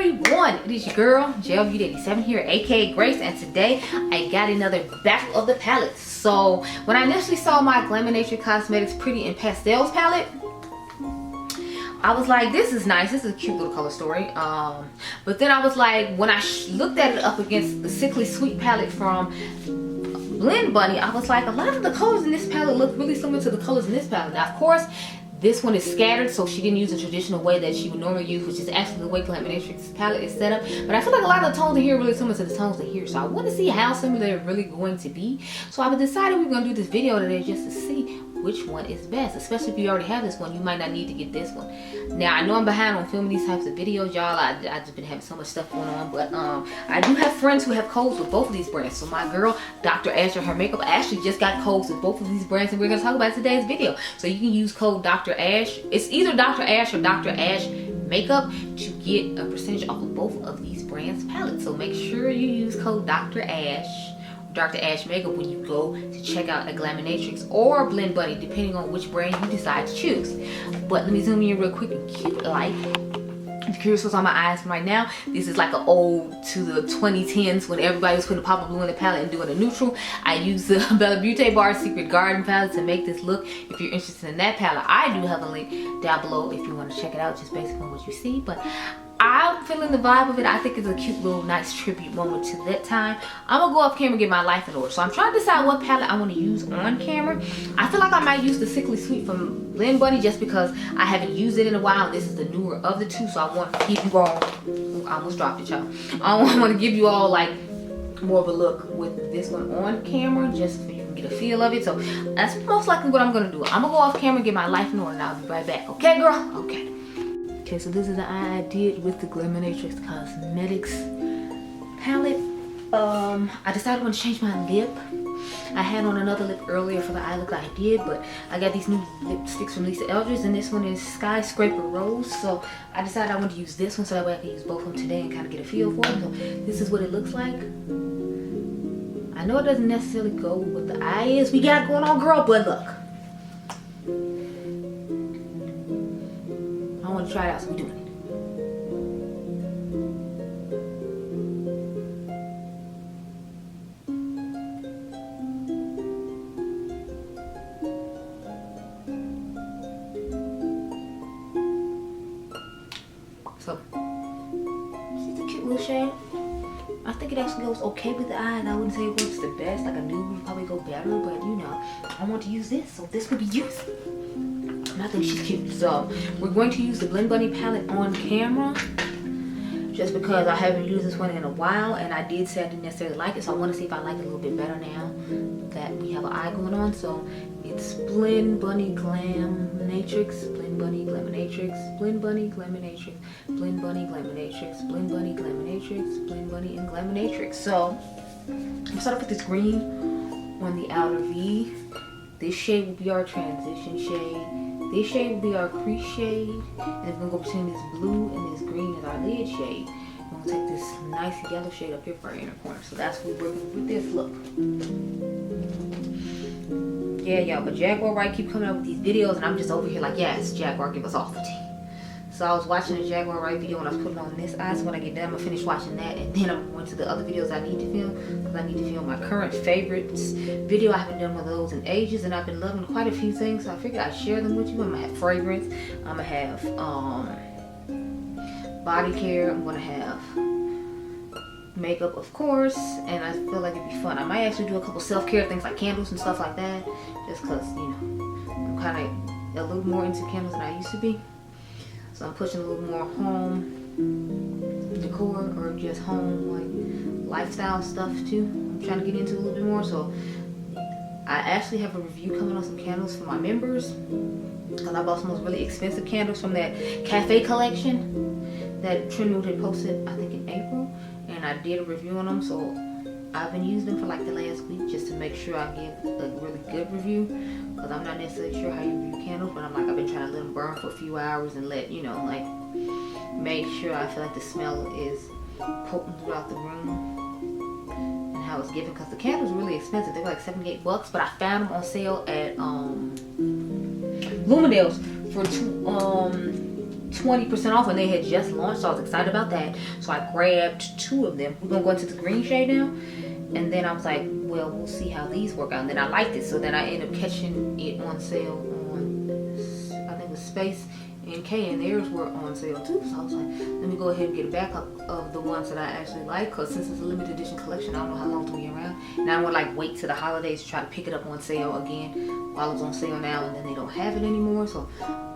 everyone, it is your girl Gelbeauty-QM here, aka Grace, and today I got another battle of the palettes. So when I initially saw my Glaminatrix Cosmetics Pretty in Pastels palette, I was like, this is nice, this is a cute little color story. But then I was like, when I looked at it up against the Sickly Sweet palette from Blend Bunny, I was like, a lot of the colors in this palette look really similar to the colors in this palette. Now of course, this one is scattered, so she didn't use the traditional way that she would normally use, which is actually the way Glaminatrix palette is set up. But I feel like a lot of the tones in here are really similar to the tones in here, so I want to see how similar they're really going to be. So I've decided we're going to do this video today just to see which one is best, especially if you already have this one. You might not need to get this one. Now I know I'm behind on filming these types of videos, y'all. I just been having so much stuff going on, but I do have friends who have codes with both of these brands. So my girl Dr. Ash and her makeup actually just got codes with both of these brands, and we're going to talk about today's video. So you can use code Dr. Ash. It's either Dr. Ash or Dr. Ash makeup to get a percentage off of both of these brands palettes. So make sure you use code Dr. Ash, Dr. Ash makeup, when you go to check out a Glaminatrix or Blend Bunny, depending on which brand you decide to choose. But let me zoom in real quick and cute like. If you're curious what's on my eyes right now, this is like an ode to the 2010s when everybody was putting Papa Blue in the palette and doing a neutral. I use the Beaute Bar Secret Garden palette to make this look. If you're interested in that palette, I do have a link down below if you want to check it out, just based on what you see. But I'm feeling the vibe of it. I think it's a cute little nice tribute moment to that time. I'm gonna go off camera and get my life in order. So I'm trying to decide what palette I want to use on camera. I feel like I might use the Sickly Sweet from Blend Bunny just because I haven't used it in a while. This is the newer of the two, so I want to give you all, I almost dropped it, y'all. I want to give you all like more of a look with this one on camera, just so you can get a feel of it. So that's most likely what I'm gonna do. I'm gonna go off camera and get my life in order, and I'll be right back. Okay, girl? Okay. Okay, so this is the eye I did with the Glaminatrix Cosmetics palette. I decided I want to change my lip. I had on another lip earlier for the eye look I did, but I got these new lipsticks from Lisa Eldridge, and this one is Skyscraper Rose. So I decided I wanted to use this one so that way I can use both of them today and kind of get a feel for it. So this is what it looks like. I know it doesn't necessarily go with what the eye is we got going on, girl, but look. I want to try it out, so we're doing it. So, she's a cute little shade. I think it actually goes okay with the eye, and I wouldn't say it works the best. Like a nude would probably go better, but you know, I want to use this, so this would be used. I think she's cute. So we're going to use the Blend Bunny palette on camera just because I haven't used this one in a while, and I did say I didn't necessarily like it, so I want to see if I like it a little bit better now that we have an eye going on. So it's Blend Bunny Glaminatrix, Blend Bunny Glaminatrix, Blend Bunny Glaminatrix, Blend Bunny Glaminatrix, Blend Bunny Glaminatrix, Blend Bunny and Glaminatrix. So I'm start off with this green on the outer V. This shade will be our transition shade. This shade will be our crease shade, and it's gonna go between this blue and this green as our lid shade. We're gonna take this nice yellow shade up here for our inner corner. So that's what we're working with this look. Yeah, y'all, but Jaguar Wright keep coming up with these videos, and I'm just over here like, yes, Jaguar, give us all the tea. So I was watching a Jaguar Wright video when I was putting on this eye. So when I get done, I'm gonna finish watching that, and then I'm going to the other videos I need to film, because I need to film my current favorites video. I haven't done one of those in ages, and I've been loving quite a few things, so I figured I'd share them with you. I'm gonna have fragrance, I'm gonna have body care, I'm gonna have makeup, of course, and I feel like it'd be fun. I might actually do a couple self-care things like candles and stuff like that, just because, you know, I'm kind of a little more into candles than I used to be. So I'm pushing a little more home decor, or just home like lifestyle stuff too. I'm trying to get into a little bit more. So I actually have a review coming on some candles for my members, because I bought some of those really expensive candles from that cafe collection that Trendmood had posted, I think in April, and I did a review on them. So I've been using them for like the last week just to make sure I give a really good review, because I'm not necessarily sure how you review candles, but I've been trying to let them burn for a few hours and let, you know, like make sure I feel like the smell is potent throughout the room and how it's given, because the candles are really expensive. They were like $78, but I found them on sale at Bloomingdale's for 20% off, and they had just launched, so I was excited about that. So I grabbed 2 of them. We're gonna go into the green shade now, and then I was like, well, we'll see how these work out. And then I liked it, so then I ended up catching it on sale on, I think it was Space and K, and theirs were on sale too. So I was like, let me go ahead and get a backup of the ones that I actually like, because since it's a limited edition collection, I don't know how long it'll be around, and I don't want to like wait to the holidays to try to pick it up on sale again while it's on sale now, and then they don't have it anymore. So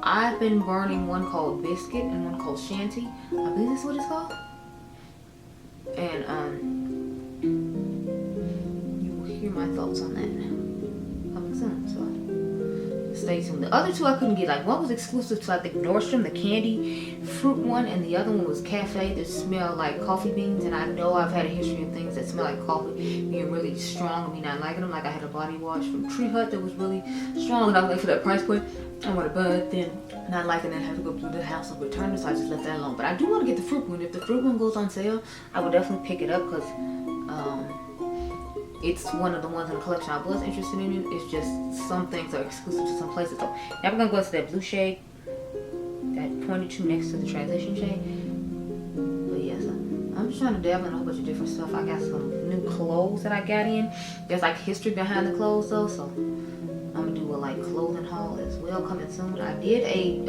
I've been burning one called Biscuit and one called Shanty. I believe that's what it's called. And you will hear my thoughts on that coming soon. So stay tuned. The other 2 I couldn't get. Like, one was exclusive to, I think, Nordstrom, the candy fruit one, and the other one was cafe that smelled like coffee beans. And I know I've had a history of things that smell like coffee being really strong, me not liking them. Like, I had a body wash from Tree Hut that was really strong, and I was like, for that price point, I want to but then not liking it, have to go through the house of return it, so I just left that alone. But I do want to get the fruit one. If the fruit one goes on sale, I would definitely pick it up, because it's one of the ones in the collection I was interested in. It's just some things are exclusive to some places. So now we're gonna go into that blue shade, that 22 next to the transition shade. But yeah, so I'm just trying to dabble in a whole bunch of different stuff. I got some new clothes that I got in. There's like history behind the clothes though, so I'm gonna do a like clothing haul as well coming soon. I did a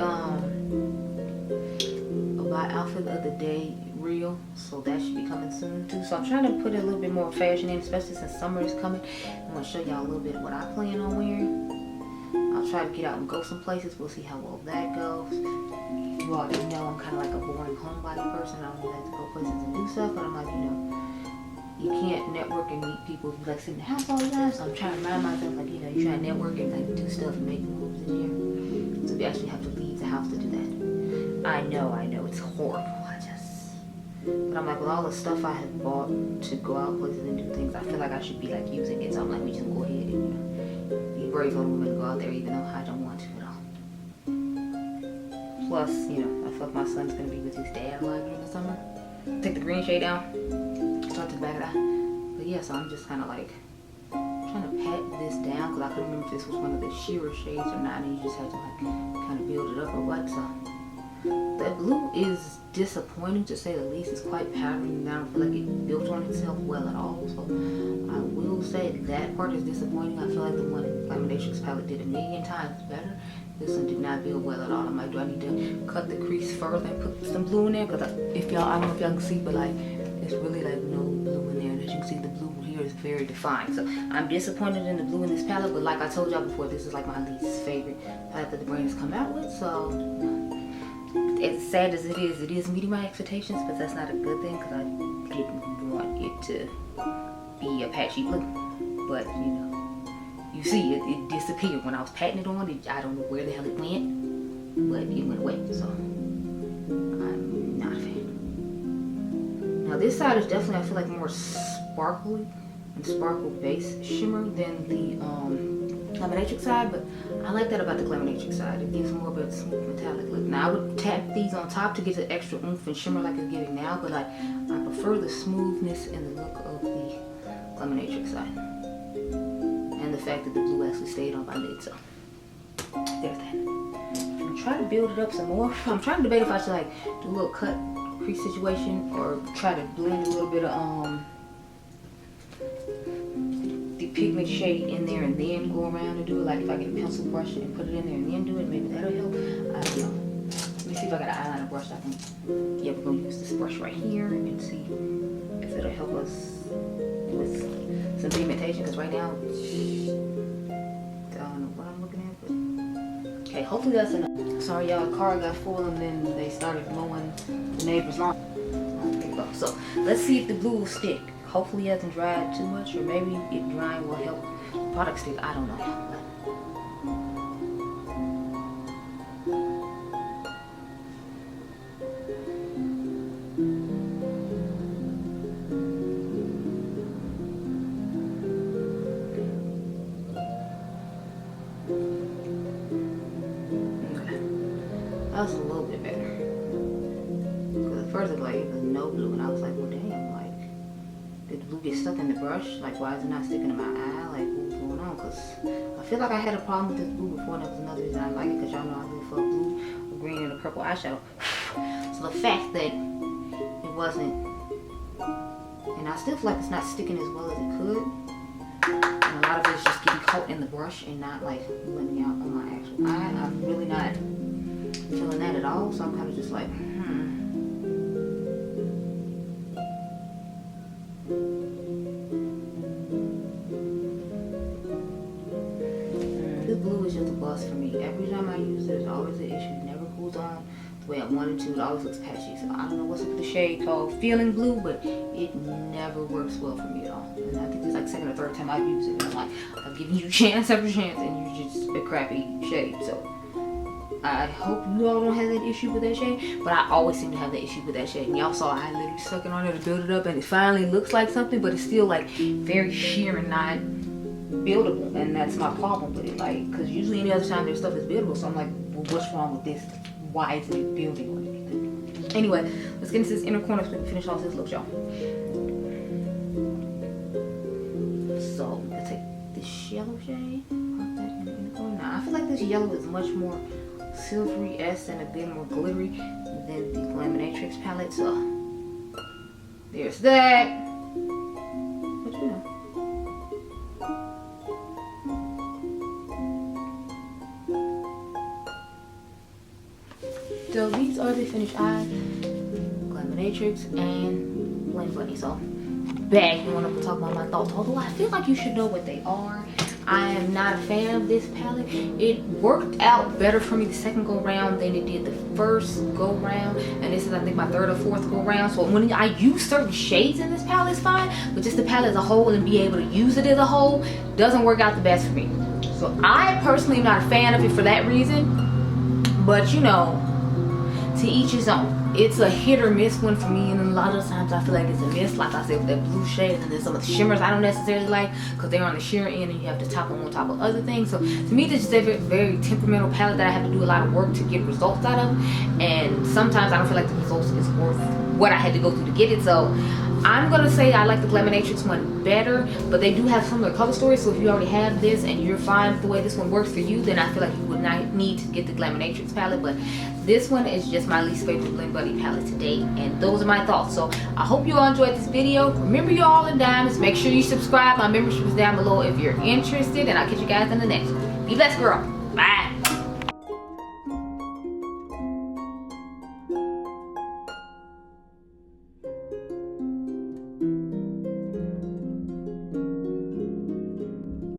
buy outfit of the day reel, so that should be coming soon too. So I'm trying to put a little bit more fashion in, especially since summer is coming. I'm gonna show y'all a little bit of what I plan on wearing. I'll try to get out and go some places. We'll see how well that goes. You already know I'm kind of like a boring homebody person. I don't really like to go places and do stuff, but I'm like, you know, you can't network and meet people if you like sit in the house all the time. So I'm trying to remind myself, like, you know, you try to network and like do stuff and make moves in here. So you actually have to leave the house to do that. I know, it's horrible. But I'm like, with all the stuff I have bought to go out places and do things, I feel like I should be like using it. So I'm like, we just go ahead and, you know, be brave little woman and go out there, even though I don't want to at all. Plus, you know, I feel like my son's gonna be with his dad a lot during the summer. Take the green shade down, start to the back of the eye. But yeah, so I'm just kind of like trying to pat this down, because I couldn't remember if this was one of the sheerer shades or not, and you just had to like kind of build it up or what. So that blue is disappointing to say the least. It's quite powdery, and I don't feel like it built on itself well at all. So I will say that part is disappointing. I feel like the one in Glaminatrix palette did a million times better. This one did not build well at all. I'm like, do I need to cut the crease further and put some blue in there? Because if y'all, I don't know if y'all can see, but like it's really like no blue in there. And as you can see, the blue here is very defined. So I'm disappointed in the blue in this palette, but like I told y'all before, this is like my least favorite palette that the brand has come out with. So as sad as it is meeting my expectations, but that's not a good thing, because I didn't want it to be a patchy blue. But you know, you see it disappeared when I was patting it on. I don't know where the hell it went, but it went away. So I'm not a fan. Now this side is definitely, I feel like, more sparkly and sparkle base shimmer than the Glaminatrix side, but I like that about the Glaminatrix side. It gives more of a smooth metallic look. Now I would tap these on top to get the extra oomph and shimmer like it's giving now, but like I prefer the smoothness and the look of the Glaminatrix side, and the fact that the blue actually stayed on my lid. So there's that. I'm trying to build it up some more. I'm trying to debate if I should like do a little cut crease situation or try to blend a little bit of pigment shade in there and then go around and do it. Like if I get a pencil brush and put it in there and then do it, maybe that'll help. I don't know. Let me see if I got an eyeliner brush I can. Yeah, we're gonna use this brush right here and see if it'll help us with some pigmentation, because right now I don't know what I'm looking at, but okay, hopefully that's enough. Sorry y'all, the car got full and then they started mowing the neighbor's lawn. There you go. So let's see if the blue will stick. Hopefully it hasn't dried too much, or maybe it drying will help the product stick. I don't know. Okay. That was a little bit better. Because at first it was like it was no blue, and I was like, well damn. Did the blue get stuck in the brush? Like, why is it not sticking in my eye? Like, what's going on? Because I feel like I had a problem with this blue before, and that was another reason I like it, because y'all know I do for blue or green and a purple eyeshadow. So the fact that it wasn't, and I still feel like it's not sticking as well as it could. And a lot of it is just getting caught in the brush and not like blending out on my actual eye. I'm really not feeling that at all. So I'm kind of just like, This blue is just a bust for me. Every time I use it, there's always an issue. It never cools on the way I want it to. It always looks patchy. So I don't know what's up with the shade called Feeling Blue, but it never works well for me at all. And I think it's like second or third time I've used it. And I'm like, I've given you chance after chance, and you're just a crappy shade. So I hope you all don't have that issue with that shade, but I always seem to have that issue with that shade. And y'all saw I literally stuck it on there to build it up, and it finally looks like something, but it's still like very sheer and not buildable. And that's my problem with it, like, because usually any other time their stuff is buildable. So I'm like, well, what's wrong with this? Why isn't it building or anything? Anyway, let's get into this inner corner so we can finish off this look, y'all. So let's take this yellow shade, pop that in the inner corner. Now I feel like this yellow is much more silvery-esque and a bit more glittery than the Glaminatrix palette. So there's that. But you know. So these are the finished eyes, Glaminatrix and Blend Bunny. So back, you want to talk about my thoughts. Although I feel like you should know what they are. I am not a fan of this palette. It worked out better for me the second go round than it did the first go round, and this is I think my third or fourth go round. So when I use certain shades in this palette, it's fine, but just the palette as a whole and be able to use it as a whole doesn't work out the best for me. So I personally am not a fan of it for that reason, but you know, to each his own. It's a hit or miss one for me, and a lot of times I feel like it's a miss, like I said, with that blue shade. And then some of the shimmers I don't necessarily like because they're on the sheer end and you have to top them on top of other things. So to me, this is a very temperamental palette that I have to do a lot of work to get results out of, and sometimes I don't feel like the results is worth what I had to go through to get it. So I'm gonna say I like the Glaminatrix one better, but they do have similar color stories. So if you already have this and you're fine with the way this one works for you, then I feel like you would not need to get the Glaminatrix palette. But this one is just my least favorite Blend Bunny palette to date, and those are my thoughts. So I hope you all enjoyed this video. Remember, you're all in diamonds. Make sure you subscribe. My membership is down below if you're interested, and I'll catch you guys in the next one. Be blessed, girl. Bye.